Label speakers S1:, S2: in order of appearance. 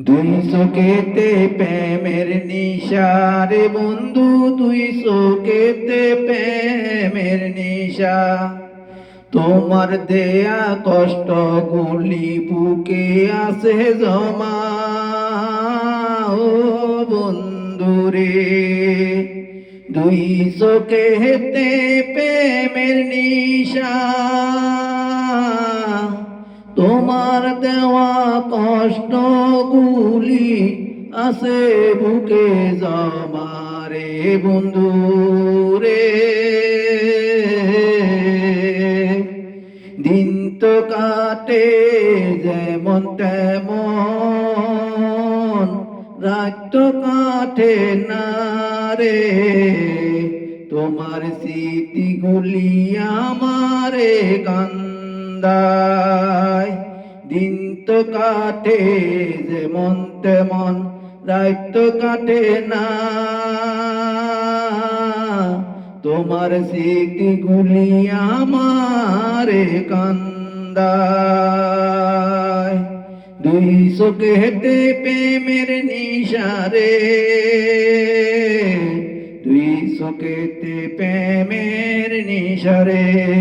S1: দুই চোখেতে প্রেমের নিশারে বন্ধু, দুই চোখেতে প্রেমের নিশা। তোমার দেয়া কষ্ট গুলি বুকে আছে জমা, ও বন্ধুরে। দুই চোখেতে প্রেমের নিশা, তোমার দেওয়া কষ্ট গুলি আছে বুকে জমা রে বন্ধু রে। দিন তো কাটে যেমন তেমন, রাত তো কাটে না রে। তোমার স্মৃতিগুলি আমারে কান্দায়। দিন তো কাটে যেমন তেমন, রাত তো কাটে না। তোমার স্মৃতিগুলি আমারে কান্দায়। দুই চোখেতে প্রেমের নিশারে, দুই চোখেতে প্রেমের নিশারে।